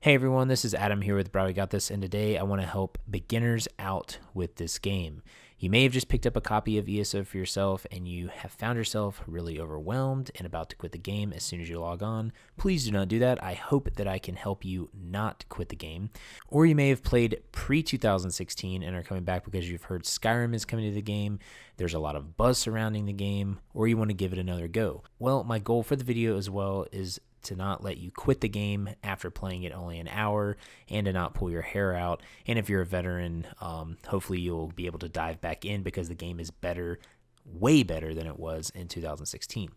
Hey everyone, this is Adam here with brahwegotthis, and today I want to help beginners out with this game. You may have just picked up a copy of ESO for yourself and you have found yourself really overwhelmed and about to quit the game as soon as you log on. Please do not do that. I hope that I can help you not quit the game. Or you may have played pre-2016 and are coming back because you've heard Skyrim is coming to the game, there's a lot of buzz surrounding the game, or you want to give it another go. Well, my goal for the video as well is to not let you quit the game after playing it only an hour and to not pull your hair out. And if you're a veteran, hopefully you'll be able to dive back in because the game is better, way better than it was in 2016.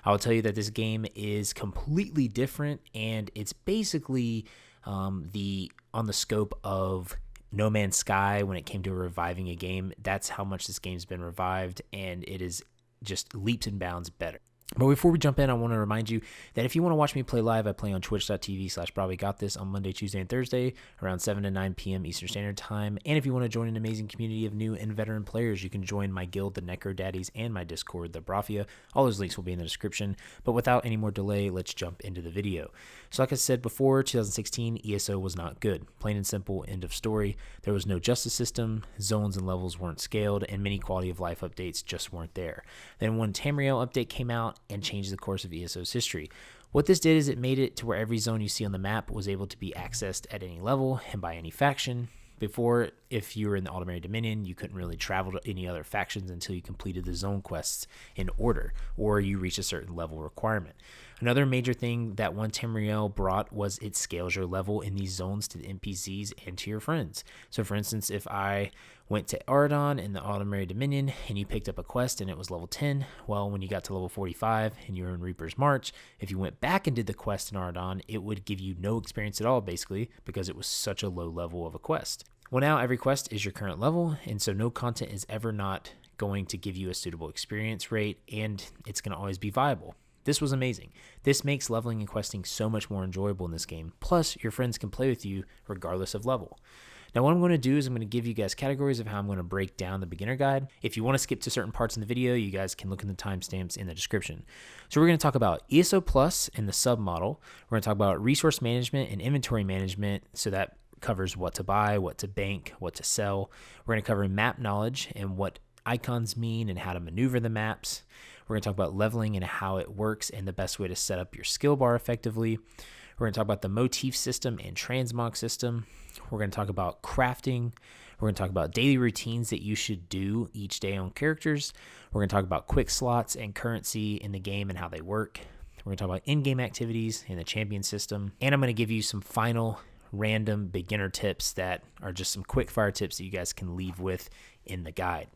I will tell you that this game is completely different, and it's basically on the scope of No Man's Sky when it came to reviving a game. That's how much this game's been revived, and it is just leaps and bounds better. But before we jump in, I want to remind you that if you want to watch me play live, I play on twitch.tv/brahwegotthis on Monday, Tuesday, and Thursday around 7 to 9 p.m. Eastern Standard Time. And if you want to join an amazing community of new and veteran players, you can join my guild, the Necro Daddies, and my Discord, the Brafia. All those links will be in the description. But without any more delay, let's jump into the video. So like I said before, 2016 ESO was not good. Plain and simple, end of story. There was no justice system, zones and levels weren't scaled, and many quality of life updates just weren't there. Then when Tamriel update came out and changed the course of ESO's history. What this did is it made it to where every zone you see on the map was able to be accessed at any level and by any faction. Before, if you were in the Automated Dominion, you couldn't really travel to any other factions until you completed the zone quests in order, or you reached a certain level requirement. Another major thing that One Tamriel brought was it scales your level in these zones to the NPCs and to your friends. So for instance, if I went to Aradon in the Automated Dominion and you picked up a quest and it was level 10, well, when you got to level 45 and you were in Reaper's March, if you went back and did the quest in Aradon, it would give you no experience at all, basically, because it was such a low level of a quest. Well, now every quest is your current level, and so no content is ever not going to give you a suitable experience rate, and it's going to always be viable. This was amazing. This makes leveling and questing so much more enjoyable in this game. Plus, your friends can play with you regardless of level. Now, what I'm going to do is I'm going to give you guys categories of how I'm going to break down the beginner guide. If you want to skip to certain parts in the video, you guys can look in the timestamps in the description. So we're going to talk about ESO Plus and the sub model. We're going to talk about resource management and inventory management, so that covers what to buy, what to bank, what to sell. We're going to cover map knowledge and what icons mean and how to maneuver the maps. We're going to talk about leveling and how it works and the best way to set up your skill bar effectively. We're going to talk about the Motif system and Transmog system. We're going to talk about crafting. We're going to talk about daily routines that you should do each day on characters. We're going to talk about Quickslots and currency in the game and how they work. We're going to talk about in-game activities and the champion system. And I'm going to give you some final random beginner tips that are just some quick fire tips that you guys can leave with in the guide.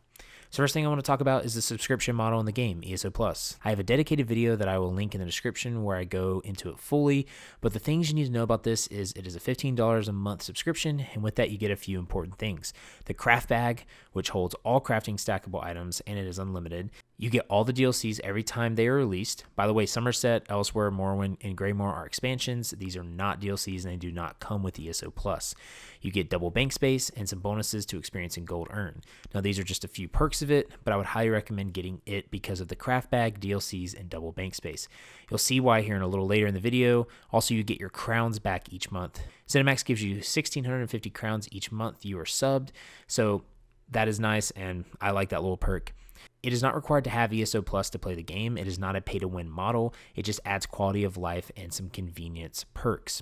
So first thing I want to talk about is the subscription model in the game, ESO Plus. I have a dedicated video that I will link in the description where I go into it fully, but the things you need to know about this is it is a $15 a month subscription, and with that you get a few important things. The craft bag, which holds all crafting stackable items, and it is unlimited. You get all the DLCs every time they are released. By the way, Somerset, Elsewhere, Morrowind, and Greymoor are expansions. These are not DLCs, and they do not come with ESO Plus. You get double bank space and some bonuses to experience and gold earn. Now, these are just a few perks of it, but I would highly recommend getting it because of the craft bag, DLCs, and double bank space. You'll see why here in a little later in the video. Also, you get your crowns back each month. ZeniMax gives you 1,650 crowns each month you are subbed, so that is nice, and I like that little perk. It is not required to have ESO Plus to play the game. It is not a pay-to-win model. It just adds quality of life and some convenience perks.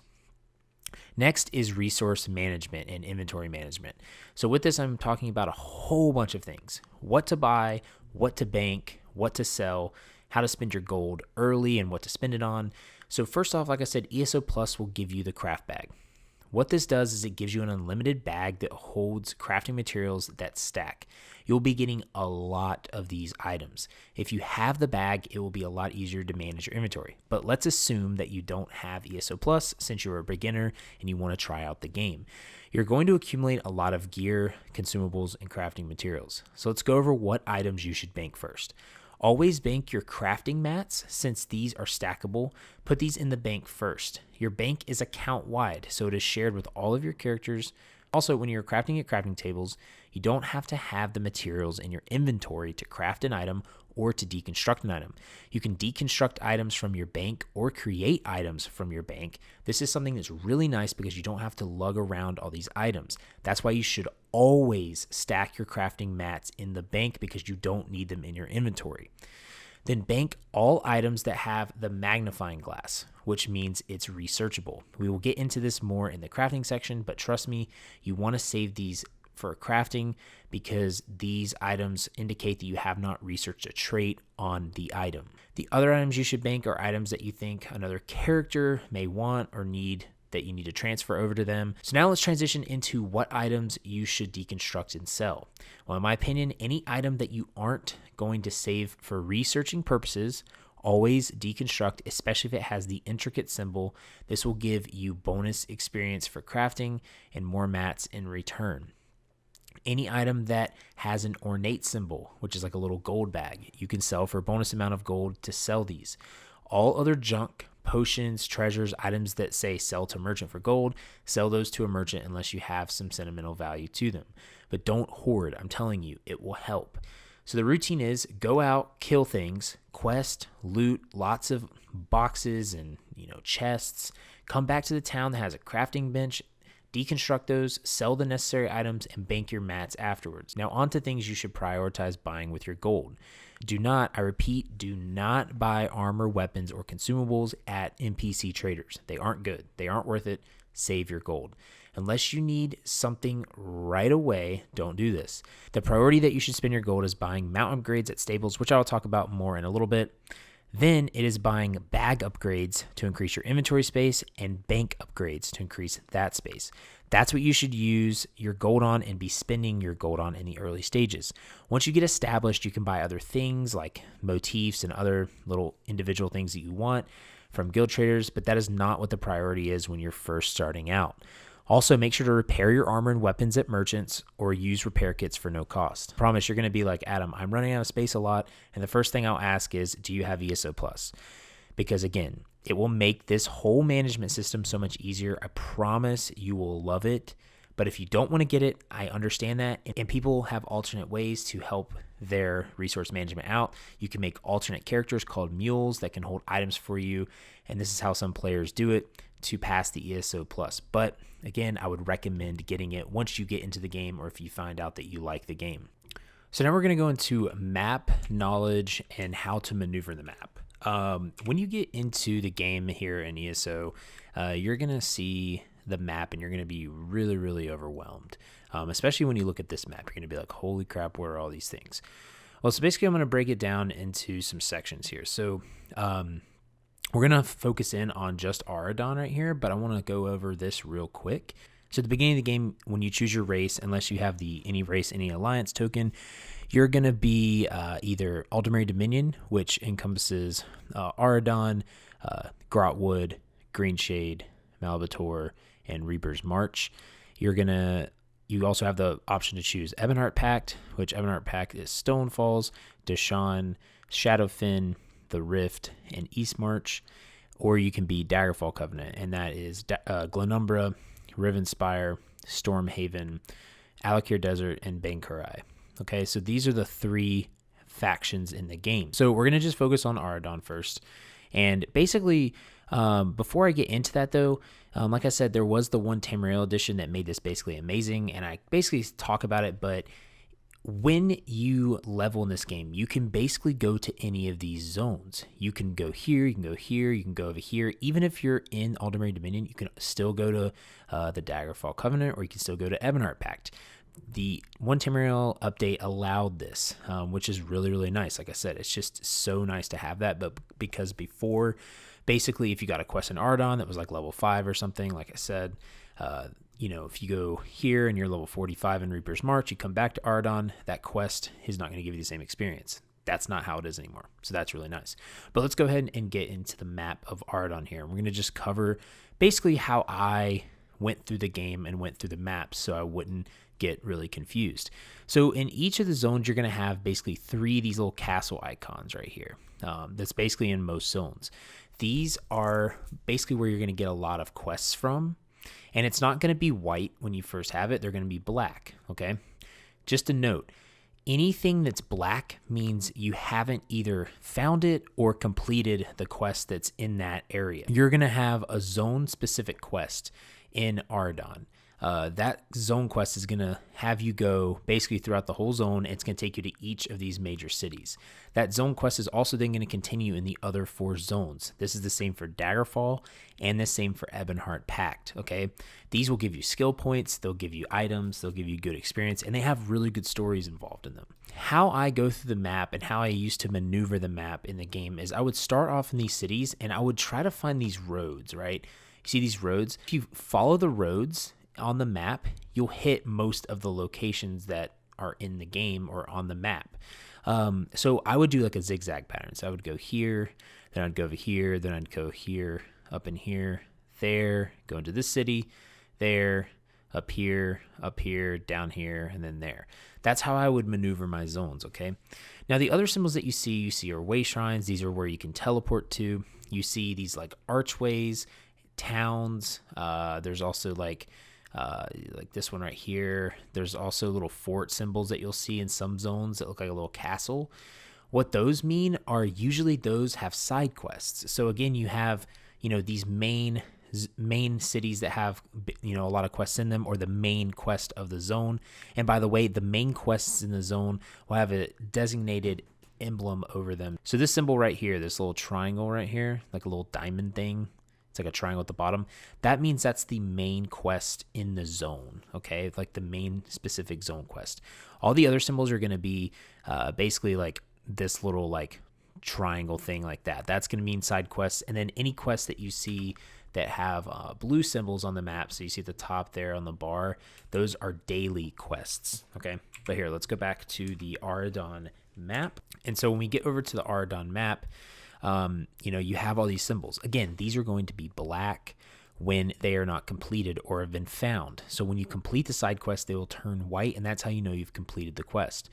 Next is resource management and inventory management. So with this, I'm talking about a whole bunch of things. What to buy, what to bank, what to sell, how to spend your gold early and what to spend it on. So first off, like I said, ESO Plus will give you the craft bag. What this does is it gives you an unlimited bag that holds crafting materials that stack. You'll be getting a lot of these items. If you have the bag, it will be a lot easier to manage your inventory. But let's assume that you don't have ESO Plus since you're a beginner and you want to try out the game. You're going to accumulate a lot of gear, consumables, and crafting materials. So let's go over what items you should bank first. Always bank your crafting mats since these are stackable. Put these in the bank first. Your bank is account wide, so it is shared with all of your characters. Also, when you're crafting at crafting tables, you don't have to have the materials in your inventory to craft an item or to deconstruct an item. You can deconstruct items from your bank or create items from your bank. This is something that's really nice because you don't have to lug around all these items. That's why you should always stack your crafting mats in the bank because you don't need them in your inventory. Then bank all items that have the magnifying glass, which means it's researchable. We will get into this more in the crafting section, but trust me, you want to save these for crafting because these items indicate that you have not researched a trait on the item. The other items you should bank are items that you think another character may want or need that you need to transfer over to them. So now let's transition into what items you should deconstruct and sell. Well, in my opinion, any item that you aren't going to save for researching purposes, always deconstruct, especially if it has the intricate symbol. This will give you bonus experience for crafting and more mats in return. Any item that has an ornate symbol, which is like a little gold bag, you can sell for a bonus amount of gold to sell these. All other junk, potions, treasures, items that say sell to merchant for gold, sell those to a merchant unless you have some sentimental value to them. But don't hoard. I'm telling you, it will help. So the routine is go out, kill things, quest, loot, lots of boxes and chests, come back to the town that has a crafting bench, deconstruct those, sell the necessary items, and bank your mats afterwards. Now on to things you should prioritize buying with your gold. Do not buy armor, weapons, or consumables at NPC traders. They aren't good. They aren't worth it. Save your gold. Unless you need something right away, don't do this. The priority that you should spend your gold is buying mount upgrades at stables, which I'll talk about more in a little bit. Then it is buying bag upgrades to increase your inventory space and bank upgrades to increase that space. That's what you should use your gold on and be spending your gold on in the early stages. Once you get established, you can buy other things like motifs and other little individual things that you want from guild traders, but that is not what the priority is when you're first starting out. Also, make sure to repair your armor and weapons at merchants or use repair kits for no cost. I promise you're going to be like, Adam, I'm running out of space a lot, and the first thing I'll ask is, do you have ESO Plus? Because again, it will make this whole management system so much easier. I promise you will love it. But if you don't want to get it, I understand that. And people have alternate ways to help their resource management out. You can make alternate characters called mules that can hold items for you. And this is how some players do it to pass the ESO Plus. But again, I would recommend getting it once you get into the game or if you find out that you like the game. So now we're going to go into map knowledge and how to maneuver the map. When you get into the game here in ESO, you're going to see the map and you're going to be really, really overwhelmed. Especially when you look at this map, you're going to be like, holy crap, where are all these things? Well, so basically I'm going to break it down into some sections here. So, we're going to focus in on just Auradon right here, but I want to go over this real quick. So at the beginning of the game, when you choose your race, unless you have the any race, any alliance token, you're going to be either Aldemary Dominion, which encompasses Auradon, Grotwood, Greenshade, Malbator, and Reaper's March. You also have the option to choose Ebonheart Pact, which Ebonheart Pact is Stonefalls, Deshaun, Shadowfen, the Rift, and East March, or you can be Daggerfall Covenant, and that is Glenumbra, Rivenspire, Stormhaven, Alakir Desert, and Bankurai. Okay, so these are the three factions in the game. So we're going to just focus on Auradon first. And basically, before I get into that though, like I said, there was the one Tamriel edition that made this basically amazing, and I basically talk about it, but when you level in this game, you can basically go to any of these zones. You can go here, you can go here, you can go over here. Even if you're in Aldemary Dominion, you can still go to the Daggerfall Covenant, or you can still go to Ebonheart Pact. The one Tamriel update allowed this, which is really, really nice. Like I said, it's just so nice to have that. But because before, basically, if you got a quest in Auradon that was like level 5 or something, like I said, if you go here and you're level 45 in Reaper's March, you come back to Auradon, that quest is not going to give you the same experience. That's not how it is anymore. So that's really nice. But let's go ahead and get into the map of Auradon here. We're going to just cover basically how I went through the game and went through the maps so I wouldn't get really confused. So in each of the zones, you're going to have basically 3 of these little castle icons right here. That's basically in most zones. These are basically where you're going to get a lot of quests from. And it's not going to be white when you first have it. They're going to be black, okay? Just a note, anything that's black means you haven't either found it or completed the quest that's in that area. You're going to have a zone-specific quest in Ardon. That zone quest is going to have you go basically throughout the whole zone. It's going to take you to each of these major cities. That zone quest is also then going to continue in the other 4 zones. This is the same for Daggerfall and the same for Ebonheart Pact, okay? These will give you skill points, they'll give you items, they'll give you good experience, and they have really good stories involved in them. How I go through the map and how I used to maneuver the map in the game is I would start off in these cities and I would try to find these roads, right? You see these roads? If you follow the roads on the map, you'll hit most of the locations that are in the game or on the map. So I would do like a zigzag pattern. So I would go here, then I'd go over here, then I'd go here, up in here, there, go into this city, there, up here, down here, and then there. That's how I would maneuver my zones, okay? Now, the other symbols that you see are way shrines. These are where you can teleport to. You see these like archways, towns. There's also like this one right here. There's also little fort symbols that you'll see in some zones that look like a little castle. What those mean are usually those have side quests. So again, you have, these main cities that have, a lot of quests in them, or the main quest of the zone. And by the way, the main quests in the zone will have a designated emblem over them. So this symbol right here, this little triangle right here, like a little diamond thing, it's like a triangle at the bottom. That means that's the main quest in the zone, okay? Like the main specific zone quest. All the other symbols are going to be basically like this little like triangle thing like that. That's going to mean side quests. And then any quests that you see that have blue symbols on the map, so you see at the top there on the bar, those are daily quests, okay? But here, let's go back to the Ardon map. And so when we get over to the Ardon map, you have all these symbols. Again, these are going to be black when they are not completed or have been found. So when you complete the side quest, they will turn white, and that's how you know you've completed the quest.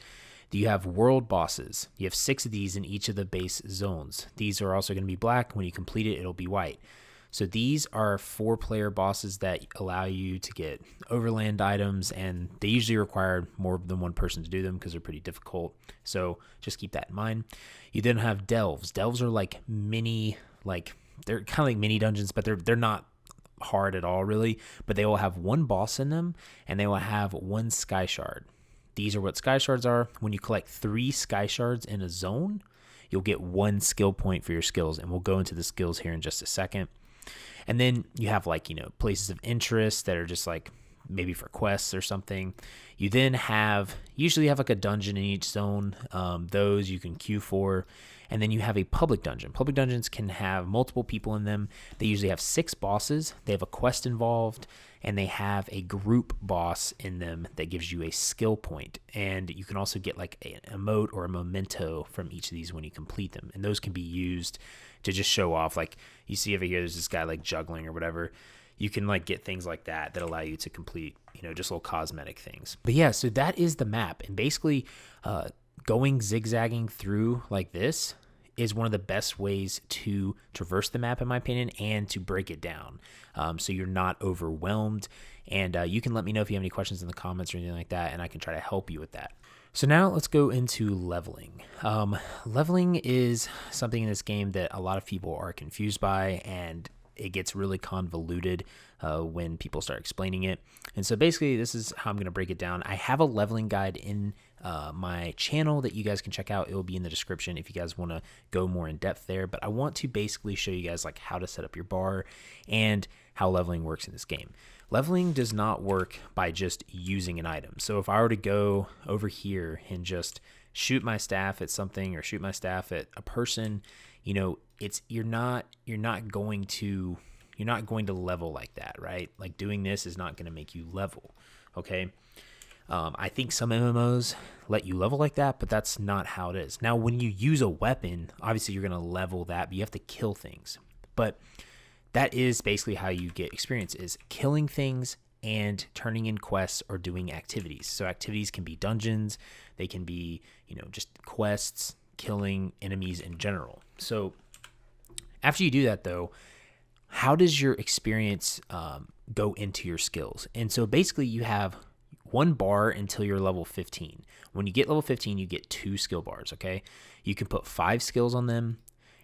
You have world bosses. You have 6 of these in each of the base zones. These are also going to be black. When you complete it, it'll be white. So these are 4-player bosses that allow you to get overland items, and they usually require more than one person to do them because they're pretty difficult. So just keep that in mind. You then have delves. Delves are like they're kind of like mini dungeons, but they're not hard at all really, but they will have 1 boss in them, and they will have 1 sky shard. These are what sky shards are. When you collect 3 sky shards in a zone, you'll get 1 skill point for your skills, and we'll go into the skills here in just a second. And then you have places of interest that are just like maybe for quests or something. You then usually have like a dungeon in each zone. Those you can queue for. And then you have a public dungeon. Public dungeons can have multiple people in them. They usually have 6 bosses. They have a quest involved, and they have a group boss in them that gives you a skill point. And you can also get like an emote or a memento from each of these when you complete them. And those can be used to just show off. Like you see over here, there's this guy like juggling or whatever. You can like get things like that allow you to complete, just little cosmetic things. But yeah, so that is the map. And basically going zigzagging through like this is one of the best ways to traverse the map, in my opinion, and to break it down. So you're not overwhelmed. And you can let me know if you have any questions in the comments or anything like that, and I can try to help you with that. So now let's go into leveling. Leveling is something in this game that a lot of people are confused by, and it gets really convoluted when people start explaining it. And so basically this is how I'm going to break it down. I have a leveling guide in my channel that you guys can check out. It will be in the description if you guys want to go more in depth there. But I want to basically show you guys like how to set up your bar and how leveling works in this game. Leveling does not work by just using an item. So if I were to go over here and just shoot my staff at something or shoot my staff at a person, you're not going to level like that, right? Like doing this is not going to make you level, okay? I think some MMOs let you level like that, but that's not how it is. Now, when you use a weapon, obviously you're going to level that, but you have to kill things. But that is basically how you get experience, is killing things and turning in quests or doing activities. So activities can be dungeons, they can be, just quests, killing enemies in general. So after you do that though, how does your experience go into your skills? And so basically you have one bar until you're level 15. When you get level 15, you get 2 skill bars, okay? You can put 5 skills on them,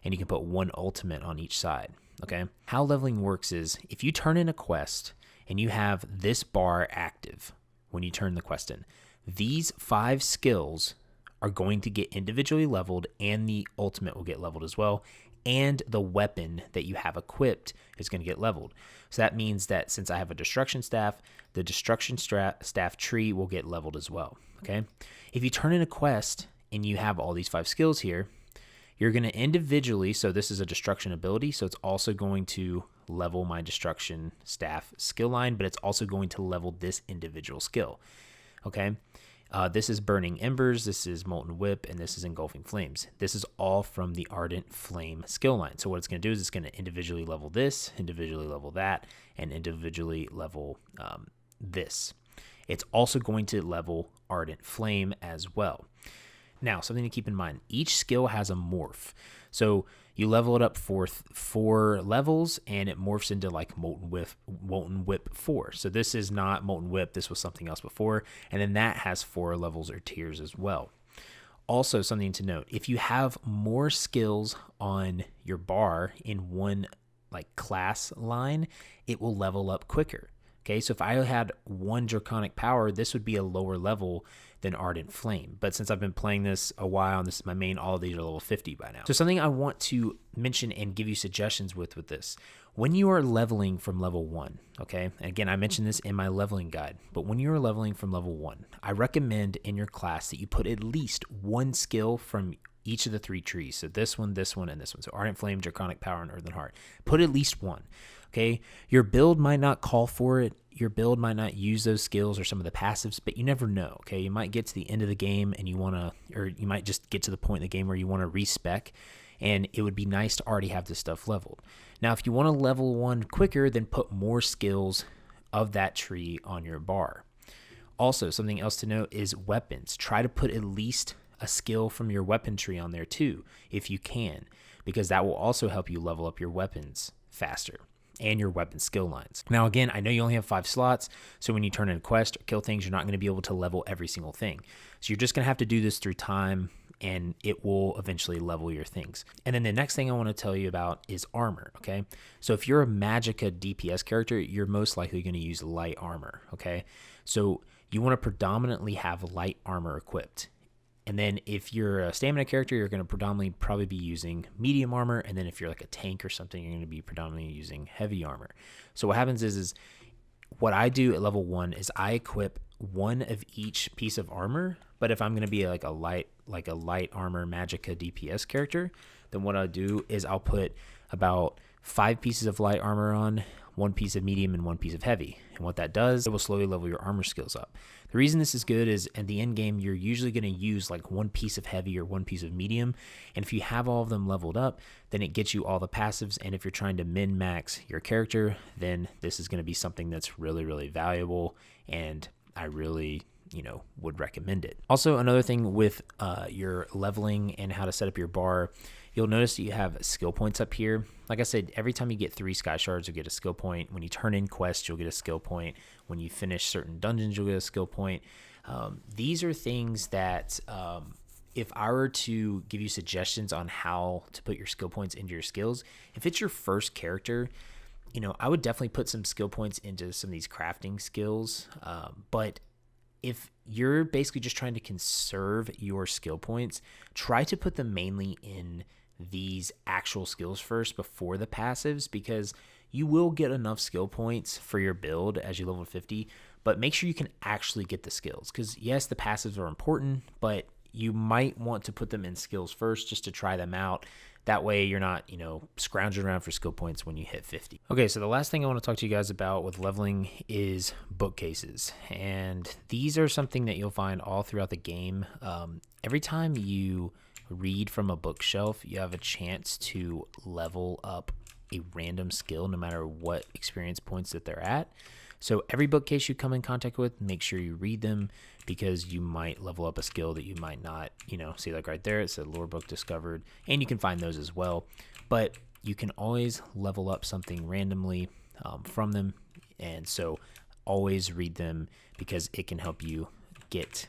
and you can put 1 ultimate on each side, okay? How leveling works is if you turn in a quest and you have this bar active when you turn the quest in, these 5 skills are going to get individually leveled, and the ultimate will get leveled as well, and the weapon that you have equipped is going to get leveled. So that means that since I have a destruction staff, the destruction staff tree will get leveled as well, okay? If you turn in a quest and you have all these 5 skills here, you're going to individually, so this is a destruction ability, so it's also going to level my destruction staff skill line, but it's also going to level this individual skill, okay? This is Burning Embers, this is Molten Whip, and this is Engulfing Flames. This is all from the Ardent Flame skill line. So what it's going to do is it's going to individually level this, individually level that, and individually level this. It's also going to level Ardent Flame as well. Now, something to keep in mind, each skill has a morph. So you level it up for 4 levels, and it morphs into like Molten Whip 4. So this is not Molten Whip, this was something else before, and then that has 4 levels or tiers as well. Also, something to note, if you have more skills on your bar in one like class line, it will level up quicker. Okay, so if I had 1 Draconic Power, this would be a lower level than Ardent Flame. But since I've been playing this a while, and this is my main, all of these are level 50 by now. So something I want to mention and give you suggestions with this. When you are leveling from level 1, okay, again, I mentioned this in my leveling guide, but when you are leveling from level 1, I recommend in your class that you put at least 1 skill from each of the 3 trees. So this one, and this one. So Ardent Flame, Draconic Power, and Earthen Heart. Put at least 1. Okay, your build might not call for it. Your build might not use those skills or some of the passives, but you never know. Okay, you might get to the end of the game and you want to, or you might just get to the point in the game where you want to respec, and it would be nice to already have this stuff leveled. Now, if you want to level 1 quicker, then put more skills of that tree on your bar. Also, something else to note is weapons. Try to put at least a skill from your weapon tree on there too, if you can, because that will also help you level up your weapons faster and your weapon skill lines. Now, again, I know you only have 5 slots, so when you turn in a quest or kill things, you're not going to be able to level every single thing. So you're just going to have to do this through time, and it will eventually level your things. And then the next thing I want to tell you about is armor, okay? So if you're a Magicka DPS character, you're most likely going to use light armor, okay? So you want to predominantly have light armor equipped. And then if you're a stamina character, you're going to predominantly probably be using medium armor. And then if you're like a tank or something, you're going to be predominantly using heavy armor. So what happens is what I do at level 1 is I equip 1 of each piece of armor. But if I'm going to be like a light armor Magicka DPS character, then what I'll do is I'll put about 5 pieces of light armor on, 1 piece of medium, and 1 piece of heavy. And what that does, it will slowly level your armor skills up. The reason this is good is at the end game, you're usually going to use like 1 piece of heavy or 1 piece of medium. And if you have all of them leveled up, then it gets you all the passives. And if you're trying to min-max your character, then this is going to be something that's really, really valuable. And I really, would recommend it. Also, another thing with your leveling and how to set up your bar, you'll notice that you have skill points up here. Like I said, every time you get 3 sky shards, you'll get a skill point. When you turn in quests, you'll get a skill point. When you finish certain dungeons, you'll get a skill point. These are things that if I were to give you suggestions on how to put your skill points into your skills, if it's your first character, I would definitely put some skill points into some of these crafting skills. But if you're basically just trying to conserve your skill points, try to put them mainly in these actual skills first before the passives, because you will get enough skill points for your build as you level 50, but make sure you can actually get the skills, because yes, the passives are important, but you might want to put them in skills first just to try them out. That way you're not, scrounging around for skill points when you hit 50. Okay, so the last thing I want to talk to you guys about with leveling is bookcases. And these are something that you'll find all throughout the game. Every time you read from a bookshelf, you have a chance to level up a random skill no matter what experience points that they're at. So every bookcase you come in contact with, make sure you read them, because you might level up a skill that you might not, see, like right there, it said lore book discovered, and you can find those as well. But you can always level up something randomly from them. And so always read them because it can help you get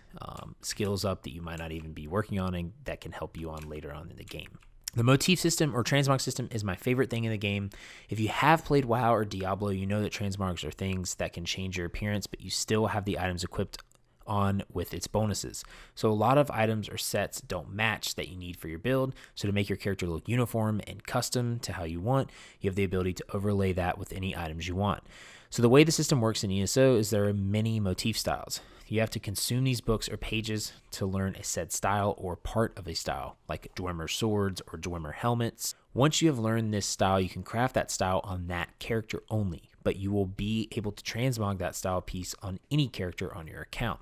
skills up that you might not even be working on and that can help you on later on in the game. The Motif system or Transmog system is my favorite thing in the game. If you have played WoW or Diablo, you know that Transmogs are things that can change your appearance, but you still have the items equipped on with its bonuses. So a lot of items or sets don't match that you need for your build. So to make your character look uniform and custom to how you want, you have the ability to overlay that with any items you want. So the way the system works in ESO is there are many motif styles. You have to consume these books or pages to learn a said style or part of a style, like Dwemer swords or Dwemer helmets. Once you have learned this style, you can craft that style on that character only, but you will be able to transmog that style piece on any character on your account.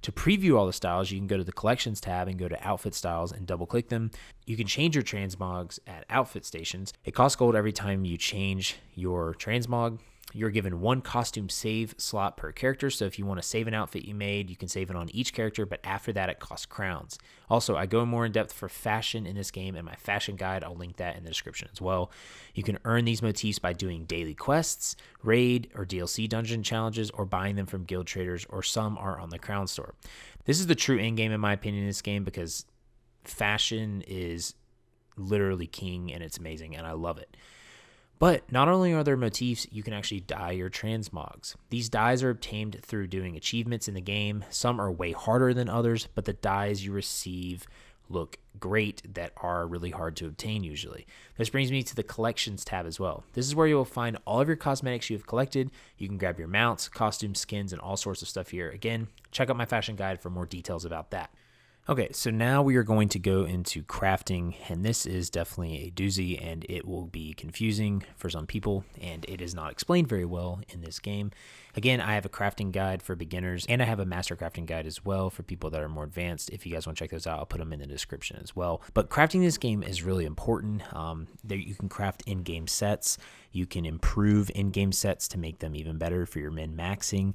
To preview all the styles, you can go to the Collections tab and go to Outfit Styles and double-click them. You can change your transmogs at outfit stations. It costs gold every time you change your transmog. You're given one costume save slot per character, so if you want to save an outfit you made, you can save it on each character, but after that it costs crowns. Also, I go more in depth for fashion in this game, and my fashion guide, I'll link that in the description as well. You can earn these motifs by doing daily quests, raid, or DLC dungeon challenges, or buying them from guild traders, or some are on the crown store. This is the true end game in my opinion in this game because fashion is literally king, and it's amazing, and I love it. But not only are there motifs, you can actually dye your transmogs. These dyes are obtained through doing achievements in the game. Some are way harder than others, but the dyes you receive look great that are really hard to obtain usually. This brings me to the Collections tab as well. This is where you will find all of your cosmetics you have collected. You can grab your mounts, costumes, skins, and all sorts of stuff here. Again, check out my fashion guide for more details about that. Okay, so now we are going to go into crafting, and this is definitely a doozy, and it will be confusing for some people, and it is not explained very well in this game. Again, I have a crafting guide for beginners, and I have a master crafting guide as well for people that are more advanced. If you guys want to check those out, I'll put them in the description as well. But crafting this game is really important. There you can craft in-game sets. You can improve in-game sets to make them even better for your min-maxing.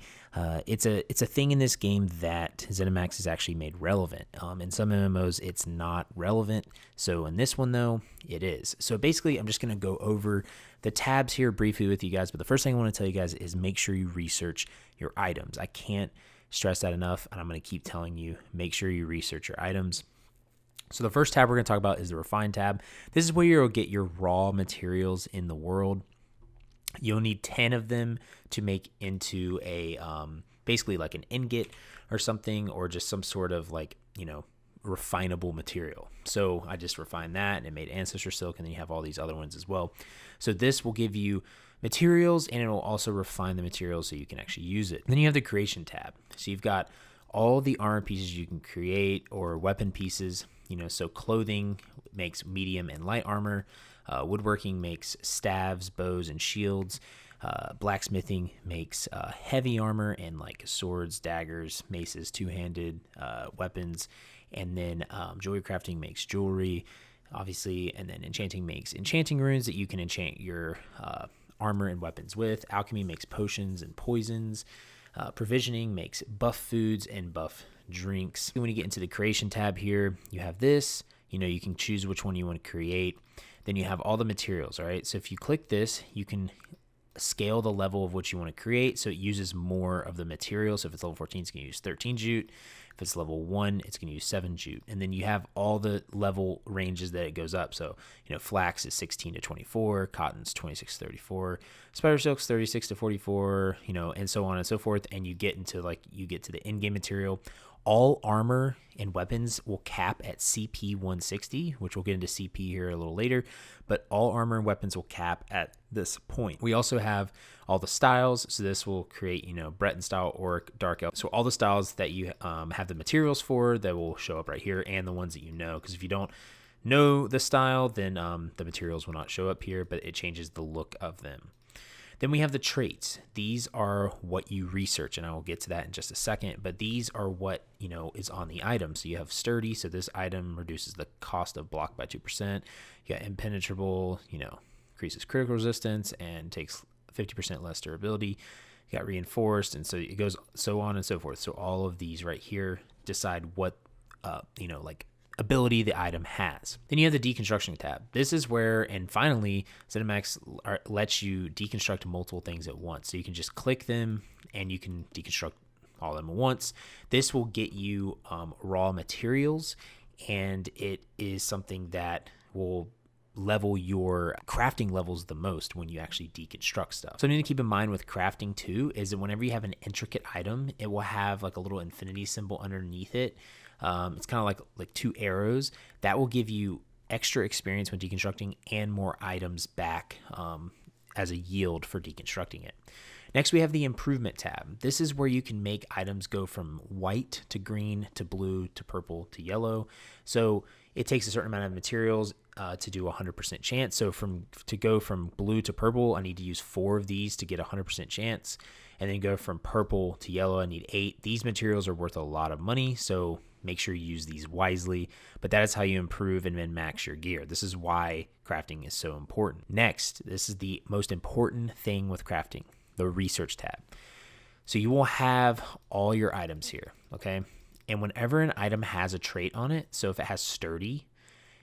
It's a thing in this game that ZeniMax has actually made relevant. In some MMOs, it's not relevant. So in this one, though, it is. So basically, I'm just going to go over the tabs here briefly with you guys. But the first thing I want to tell you guys is make sure you research your items. I can't stress that enough, and I'm going to keep telling you, make sure you research your items. So the first tab we're going to talk about is the Refine tab. This is where you'll get your raw materials in the world. You'll need 10 of them to make into a basically like an ingot or something, or just some sort of like, refinable material. So I just refined that and it made Ancestor Silk, and then you have all these other ones as well. So this will give you materials, and it will also refine the materials so you can actually use it. Then you have the Creation tab. So you've got all the armor pieces you can create, or weapon pieces. So clothing makes medium and light armor. Woodworking makes staves, bows, and shields. Blacksmithing makes heavy armor and like swords, daggers, maces, two-handed weapons. And then jewelry crafting makes jewelry, obviously. And then enchanting makes enchanting runes that you can enchant your armor and weapons with. Alchemy makes potions and poisons. Provisioning makes buff foods and buff drinks. When you get into the Creation tab here, you have this. You can choose which one you want to create. Then you have all the materials, all right? So if you click this, you can scale the level of what you want to create, so it uses more of the material. So if it's level 14, it's going to use 13 jute. If it's level 1, it's going to use 7 jute. And then you have all the level ranges that it goes up. So, flax is 16 to 24, cotton's 26 to 34, spider silk's 36 to 44, and so on and so forth. And you get into the in-game material. All armor and weapons will cap at CP 160, which we'll get into CP here a little later, but all armor and weapons will cap at this point. We also have all the styles, so this will create, Breton style, Orc, Dark Elf. So all the styles that you have the materials for, that will show up right here, and the ones that because if you don't know the style, then the materials will not show up here, but it changes the look of them. Then we have the traits. These are what you research, and I will get to that in just a second, but these are what, is on the item. So you have sturdy, so this item reduces the cost of block by 2%. You got impenetrable, increases critical resistance and takes 50% less durability. You got reinforced, and so it goes so on and so forth. So all of these right here decide what, ability the item has. Then you have the deconstruction tab. This is where, and finally, ZeniMax lets you deconstruct multiple things at once. So you can just click them and you can deconstruct all of them at once. This will get you raw materials, and it is something that will level your crafting levels the most when you actually deconstruct stuff. Something to keep in mind with crafting too is that whenever you have an intricate item, it will have like a little infinity symbol underneath it. It's kind of like two arrows that will give you extra experience when deconstructing and more items back as a yield for deconstructing it. Next, we have the improvement tab. This is where you can make items go from white to green to blue to purple to yellow. So it takes a certain amount of materials to do a 100% chance. So to go from blue to purple, I need to use 4 of these to get a 100% chance. And then go from purple to yellow, I need 8. These materials are worth a lot of money, so make sure you use these wisely. But that is how you improve and min-max your gear. This is why crafting is so important. Next, this is the most important thing with crafting, the research tab. So you will have all your items here, okay? And whenever an item has a trait on it, so if it has sturdy,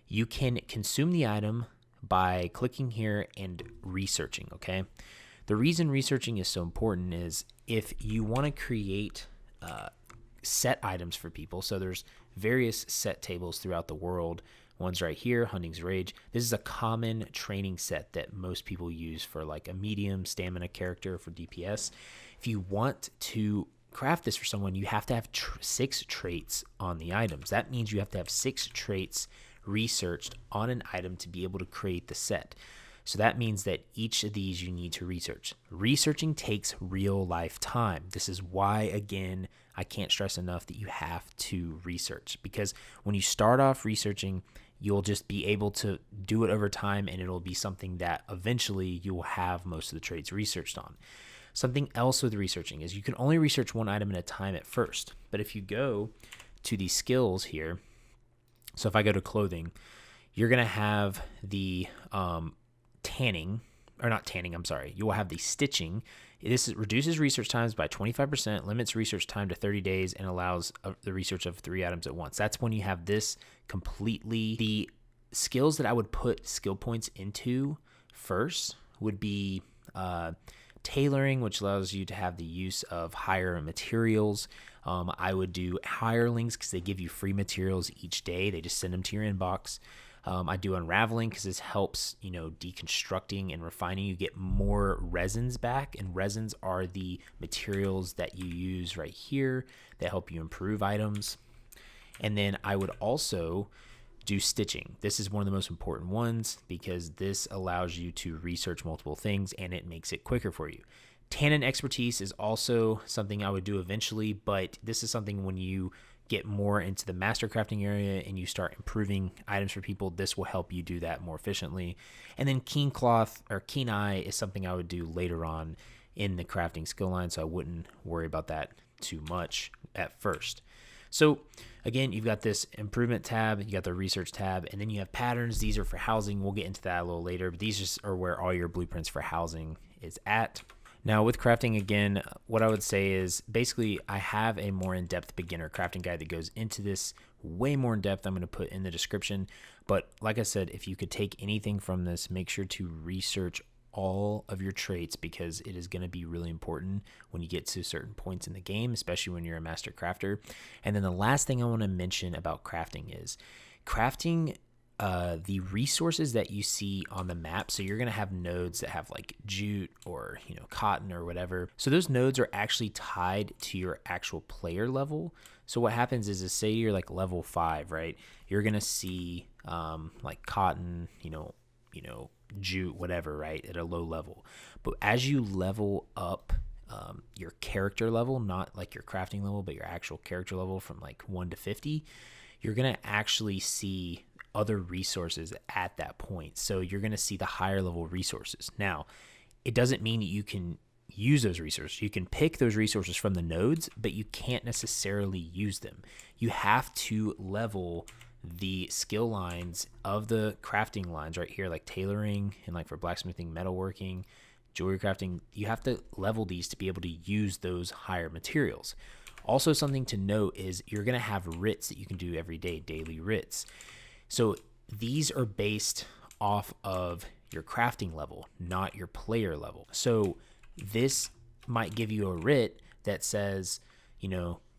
you can consume the item by clicking here and researching, okay? The reason researching is so important is if you want to create set items for people, so there's various set tables throughout the world. One's right here, Hunting's Rage. This is a common training set that most people use for like a medium stamina character for DPS. If you want to craft this for someone, you have to have 6 traits on the items. That means you have to have 6 traits researched on an item to be able to create the set. So that means that each of these you need to research. Researching takes real life time. This is why, again, I can't stress enough that you have to research, because when you start off researching, you'll just be able to do it over time, and it'll be something that eventually you will have most of the traits researched on. Something else with researching is you can only research one item at a time at first. But if you go to the skills here, so if I go to clothing, you're going to have the tanning, or not tanning, I'm sorry. You will have the stitching. This reduces research times by 25%, limits research time to 30 days, and allows the research of 3 items at once. That's when you have this completely. The skills that I would put skill points into first would be tailoring, which allows you to have the use of higher materials. I would do hirelings because they give you free materials each day. They just send them to your inbox. I do unraveling because this helps, deconstructing and refining. You get more resins back, and resins are the materials that you use right here that help you improve items. And then I would also do stitching. This is one of the most important ones because this allows you to research multiple things and it makes it quicker for you. Tannin expertise is also something I would do eventually, but this is something when you get more into the master crafting area and you start improving items for people, this will help you do that more efficiently. And then keen cloth or keen eye is something I would do later on in the crafting skill line, so I wouldn't worry about that too much at first. So again, you've got this improvement tab, you got the research tab, and then you have patterns. These are for housing. We'll get into that a little later, but these just are where all your blueprints for housing is at. Now with crafting, again, what I would say is basically I have a more in-depth beginner crafting guide that goes into this way more in depth. I'm going to put in the description. But like I said, if you could take anything from this, make sure to research all of your traits because it is going to be really important when you get to certain points in the game, especially when you're a master crafter. And then the last thing I want to mention about crafting is crafting the resources that you see on the map. So you're going to have nodes that have like jute or, cotton or whatever. So those nodes are actually tied to your actual player level. So what happens is say you're like level 5, right? You're going to see like cotton, jute, whatever, right? At a low level. But as you level up your character level, not like your crafting level, but your actual character level from like 1 to 50, you're going to actually see other resources at that point. So you're going to see the higher level resources. Now, it doesn't mean you can use those resources. You can pick those resources from the nodes, but you can't necessarily use them. You have to level the skill lines of the crafting lines right here, like tailoring and like for blacksmithing, metalworking, jewelry crafting. You have to level these to be able to use those higher materials. Also, something to note is you're going to have writs that you can do every day, daily writs. So these are based off of your crafting level, not your player level. So this might give you a writ that says,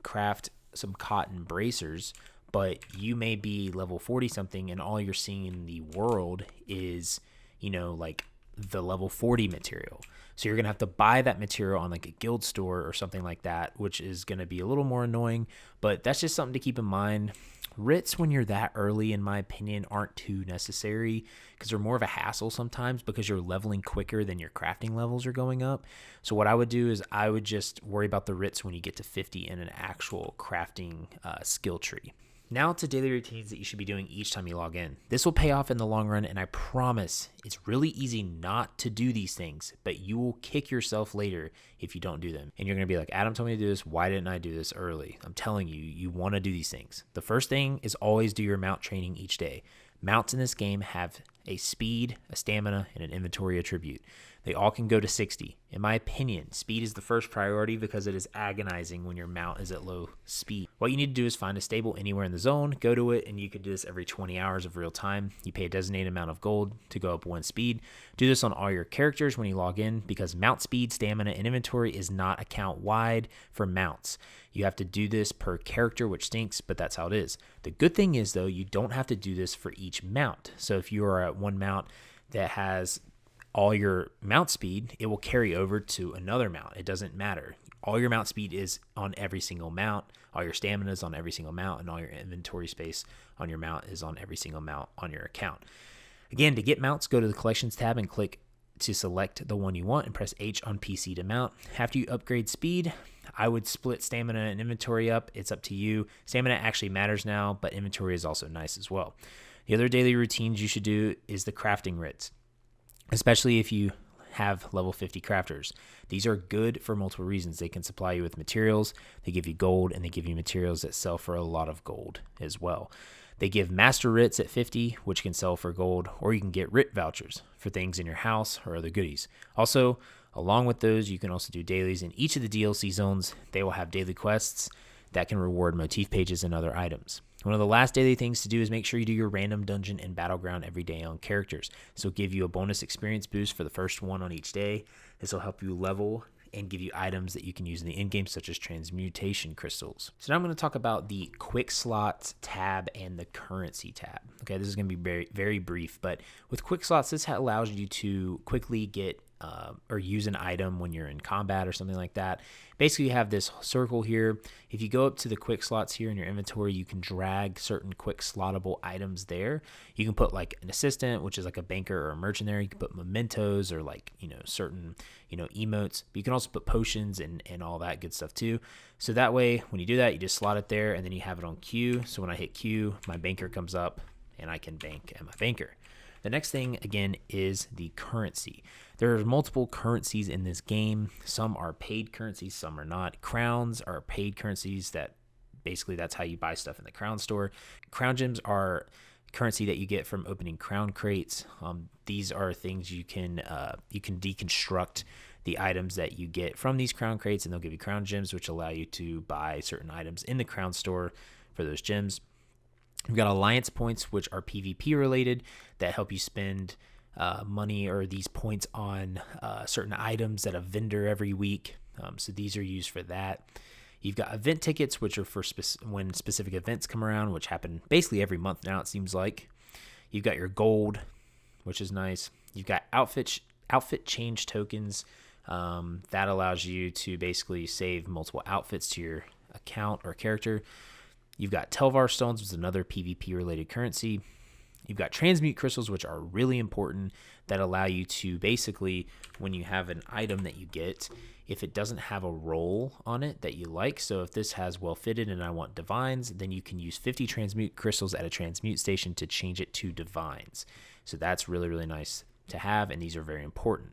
craft some cotton bracers, but you may be level 40 something and all you're seeing in the world is, like the level 40 material. So you're going to have to buy that material on like a guild store or something like that, which is going to be a little more annoying, but that's just something to keep in mind. Writs, when you're that early, in my opinion, aren't too necessary because they're more of a hassle sometimes because you're leveling quicker than your crafting levels are going up. So what I would do is I would just worry about the writs when you get to 50 in an actual crafting skill tree. Now to daily routines that you should be doing each time you log in. This will pay off in the long run, and I promise it's really easy not to do these things, but you will kick yourself later if you don't do them. And you're going to be like, Adam told me to do this. Why didn't I do this early? I'm telling you, you want to do these things. The first thing is always do your mount training each day. Mounts in this game have a speed, a stamina, and an inventory attribute. They all can go to 60. In my opinion, speed is the first priority because it is agonizing when your mount is at low speed. What you need to do is find a stable anywhere in the zone, go to it, and you can do this every 20 hours of real time. You pay a designated amount of gold to go up one speed. Do this on all your characters when you log in because mount speed, stamina, and inventory is not account wide for mounts. You have to do this per character, which stinks, but that's how it is. The good thing is, though, you don't have to do this for each mount. So if you are at one mount that has all your mount speed, it will carry over to another mount. It doesn't matter. All your mount speed is on every single mount. All your stamina is on every single mount, and all your inventory space on your mount is on every single mount on your account. Again, to get mounts, go to the collections tab and click to select the one you want and press H on PC to mount. After you upgrade speed, I would split stamina and inventory up. It's up to you. Stamina actually matters now, but inventory is also nice as well. The other daily routines you should do is the crafting writs, especially if you have level 50 crafters. These are good for multiple reasons. They can supply you with materials, they give you gold, and they give you materials that sell for a lot of gold as well. They give master writs at 50, which can sell for gold, or you can get writ vouchers for things in your house or other goodies. Also, along with those, you can also do dailies. In each of the DLC zones, they will have daily quests that can reward motif pages and other items. One of the last daily things to do is make sure you do your random dungeon and battleground every day on characters. This will give you a bonus experience boost for the first one on each day. This will help you level and give you items that you can use in the endgame, such as transmutation crystals. So now I'm going to talk about the Quickslots tab and the currency tab. Okay, this is going to be very, very brief, but with Quickslots, this allows you to quickly get or use an item when you're in combat or something like that. Basically, you have this circle here. If you go up to the quick slots here in your inventory, you can drag certain quick slottable items there. You can put like an assistant, which is like a banker or a merchant there. You can put mementos or like, certain, emotes. But you can also put potions and all that good stuff too. So that way, when you do that, you just slot it there and then you have it on Q. So when I hit Q, my banker comes up and I can bank at my banker. The next thing, again, is the currency. There are multiple currencies in this game. Some are paid currencies, some are not. Crowns are paid currencies that basically that's how you buy stuff in the crown store. Crown gems are currency that you get from opening crown crates. These are things you can deconstruct the items that you get from these crown crates, and they'll give you crown gems, which allow you to buy certain items in the crown store for those gems. We've got alliance points, which are PvP related, that help you spend money or these points on certain items at a vendor every week. So these are used for that. You've got event tickets, which are for when specific events come around, which happen basically every month now, it seems like. You've got your gold, which is nice. You've got outfit change tokens. That allows you to basically save multiple outfits to your account or character. You've got Telvar stones, which is another PvP-related currency. You've got transmute crystals, which are really important, that allow you to basically, when you have an item that you get, if it doesn't have a roll on it that you like, so if this has well fitted and I want divines, then you can use 50 transmute crystals at a transmute station to change it to divines. So that's really, really nice to have, and these are very important.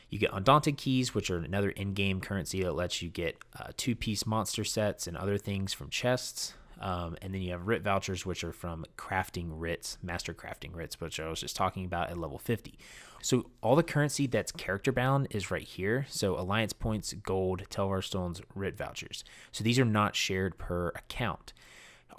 You get Undaunted keys, which are another in-game currency that lets you get 2-piece monster sets and other things from chests. And then you have writ vouchers, which are from crafting writs, master crafting writs, which I was just talking about at level 50. So all the currency that's character bound is right here. So alliance points, gold, Telvar stones, writ vouchers. So these are not shared per account.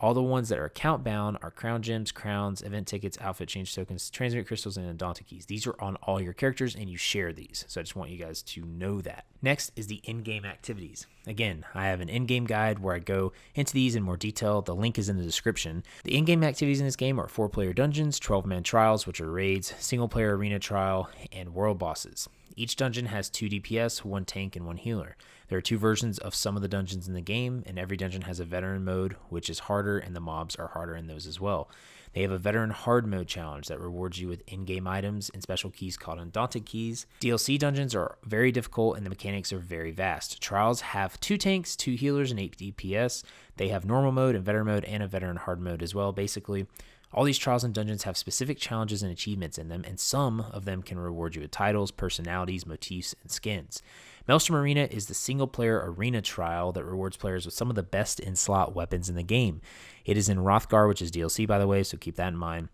All the ones that are account bound are crown gems, crowns, event tickets, outfit change tokens, transmute crystals, and Untitled keys. These are on all your characters and you share these. So I just want you guys to know that. Next is the in-game activities. Again, I have an in-game guide where I go into these in more detail. The link is in the description. The in-game activities in this game are 4-player dungeons, 12-man trials, which are raids, single-player arena trial, and world bosses. Each dungeon has 2 DPS, 1 tank, and 1 healer. There are 2 versions of some of the dungeons in the game, and every dungeon has a veteran mode, which is harder, and the mobs are harder in those as well. They have a veteran hard mode challenge that rewards you with in-game items and special keys called Undaunted keys. DLC dungeons are very difficult, and the mechanics are very vast. Trials have 2 tanks, 2 healers, and 8 DPS. They have normal mode and veteran mode, and a veteran hard mode as well, basically. All these trials and dungeons have specific challenges and achievements in them, and some of them can reward you with titles, personalities, motifs, and skins. Maelstrom Arena is the single-player arena trial that rewards players with some of the best in-slot weapons in the game. It is in Hrothgar, which is DLC, by the way, so keep that in mind.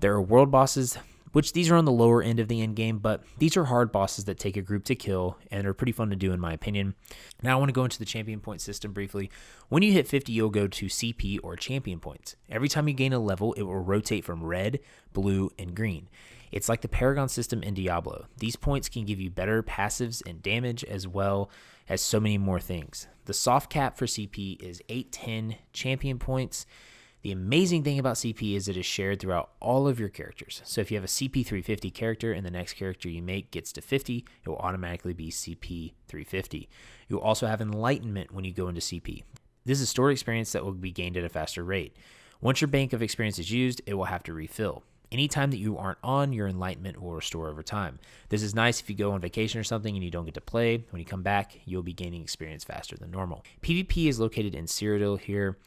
There are world bosses, which these are on the lower end of the end game, but these are hard bosses that take a group to kill and are pretty fun to do in my opinion. Now I want to go into the champion point system briefly. When you hit 50, you'll go to CP or champion points. Every time you gain a level, it will rotate from red, blue, and green. It's like the Paragon system in Diablo. These points can give you better passives and damage as well as so many more things. The soft cap for CP is 810 champion points. The amazing thing about CP is it is shared throughout all of your characters. So if you have a CP 350 character and the next character you make gets to 50, it will automatically be CP 350. You'll also have Enlightenment when you go into CP. This is stored experience that will be gained at a faster rate. Once your bank of experience is used, it will have to refill. Anytime that you aren't on, your Enlightenment will restore over time. This is nice if you go on vacation or something and you don't get to play. When you come back, you'll be gaining experience faster than normal. PvP is located in Cyrodiil here.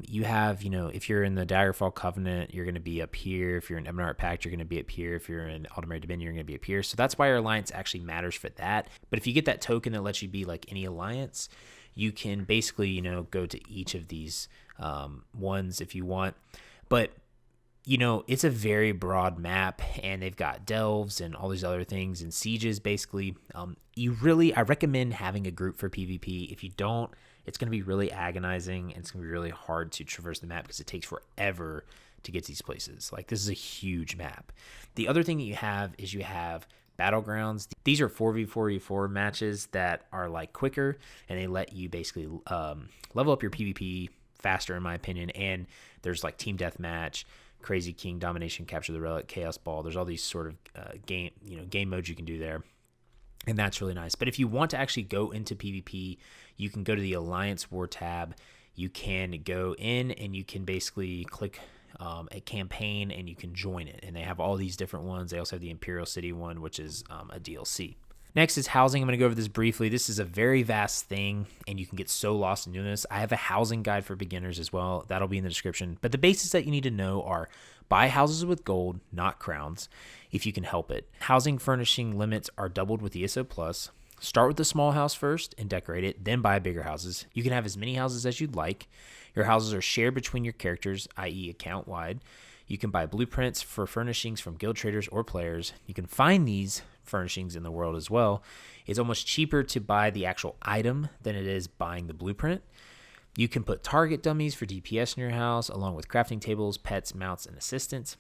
You have, if you're in the Daggerfall Covenant, you're going to be up here. If you're in Ebonheart Pact, you're going to be up here. If you're in Aldemary Dominion, you're going to be up here. So that's why your alliance actually matters for that. But if you get that token that lets you be like any alliance, you can basically, go to each of these ones if you want. But it's a very broad map, and they've got delves and all these other things and sieges, basically. I recommend having a group for PvP. If you don't, it's going to be really agonizing, and it's going to be really hard to traverse the map because it takes forever to get to these places. Like, this is a huge map. The other thing that you have is you have Battlegrounds. These are 4v4v4 matches that are like quicker, and they let you basically level up your PvP faster, in my opinion. And there's like Team Deathmatch, Crazy King, Domination, Capture the Relic, Chaos Ball. There's all these sort of game modes you can do there, and that's really nice. But if you want to actually go into PvP, you can go to the Alliance War tab. You can go in and you can basically click a campaign and you can join it. And they have all these different ones. They also have the Imperial City one, which is a DLC. Next is housing. I'm going to go over this briefly. This is a very vast thing, and you can get so lost in doing this. I have a housing guide for beginners as well. That'll be in the description. But the basics that you need to know are buy houses with gold, not crowns, if you can help it. Housing furnishing limits are doubled with ESO Plus. Start with the small house first and decorate it, then buy bigger houses. You can have as many houses as you'd like. Your houses are shared between your characters, i.e. account-wide. You can buy blueprints for furnishings from guild traders or players. You can find these furnishings in the world as well. It's almost cheaper to buy the actual item than it is buying the blueprint. You can put target dummies for DPS in your house, along with crafting tables, pets, mounts, and assistants.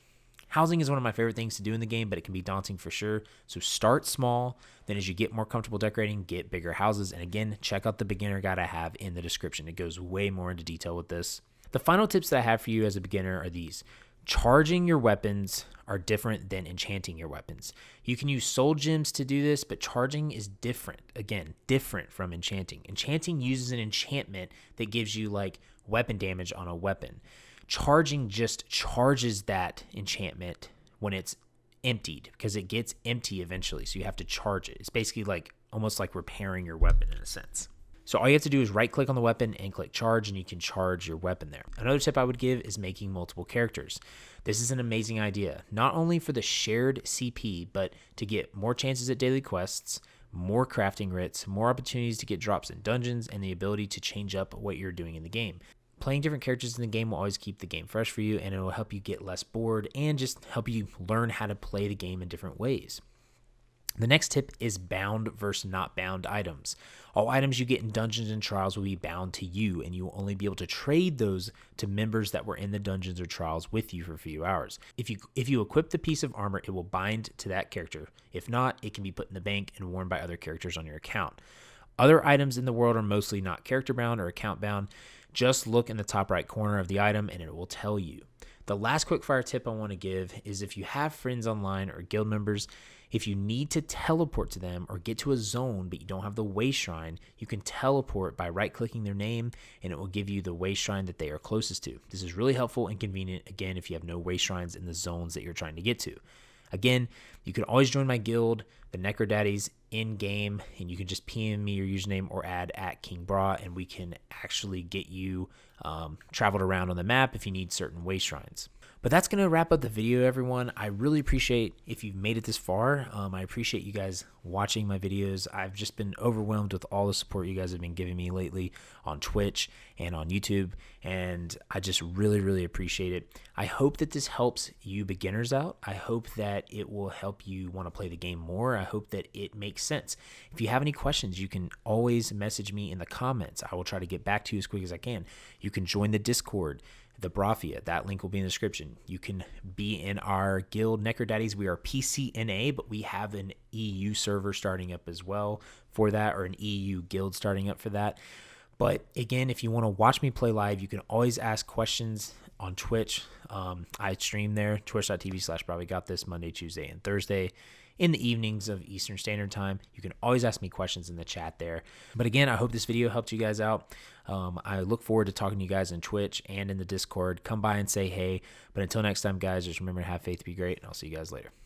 Housing is one of my favorite things to do in the game, but it can be daunting for sure. So start small. Then as you get more comfortable decorating, get bigger houses. And again, check out the beginner guide I have in the description. It goes way more into detail with this. The final tips that I have for you as a beginner are these. Charging your weapons are different than enchanting your weapons. You can use soul gems to do this, but charging is different. Again, different from enchanting. Enchanting uses an enchantment that gives you like weapon damage on a weapon. Charging just charges that enchantment when it's emptied, because it gets empty eventually, so you have to charge it. It's basically like almost like repairing your weapon in a sense. So all you have to do is right click on the weapon and click charge, and you can charge your weapon there. Another tip I would give is making multiple characters. This is an amazing idea, not only for the shared CP, but to get more chances at daily quests, more crafting writs, more opportunities to get drops in dungeons, and the ability to change up what you're doing in the game. Playing different characters in the game will always keep the game fresh for you, and it will help you get less bored and just help you learn how to play the game in different ways. The next tip is bound versus not bound items. All items you get in dungeons and trials will be bound to you, and you will only be able to trade those to members that were in the dungeons or trials with you for a few hours. If you equip the piece of armor, it will bind to that character. If not, it can be put in the bank and worn by other characters on your account. Other items in the world are mostly not character bound or account bound. Just look in the top right corner of the item and it will tell you. The last quickfire tip I want to give is if you have friends online or guild members, if you need to teleport to them or get to a zone but you don't have the way shrine, you can teleport by right-clicking their name and it will give you the way shrine that they are closest to. This is really helpful and convenient, again, if you have no way shrines in the zones that you're trying to get to. Again, you can always join my guild, the Necrodaddies, in-game, and you can just PM me your username or add @KingBra, and we can actually get you traveled around on the map if you need certain way shrines. But that's going to wrap up the video, everyone. I really appreciate if you've made it this far. I appreciate you guys watching my videos. I've just been overwhelmed with all the support you guys have been giving me lately on Twitch and on YouTube, and I just really, really appreciate it. I hope that this helps you beginners out. I hope that it will help you want to play the game more. I hope that it makes sense. If you have any questions, you can always message me in the comments. I will try to get back to you as quick as I can. You can join the Discord, the Brahwegotthis. That link will be in the description. You can be in our guild, Necrodaddies. We are PCNA, but we have an EU server starting up as well for that, or an EU guild starting up for that. But again, if you want to watch me play live, you can always ask questions on Twitch. I stream there, twitch.tv/brahwegotthis, Monday, Tuesday, and Thursday in the evenings of Eastern Standard Time. You can always ask me questions in the chat there. But again, I hope this video helped you guys out. I look forward to talking to you guys in Twitch and in the Discord. Come by and say hey. But until next time, guys, just remember to have faith, be great, and I'll see you guys later.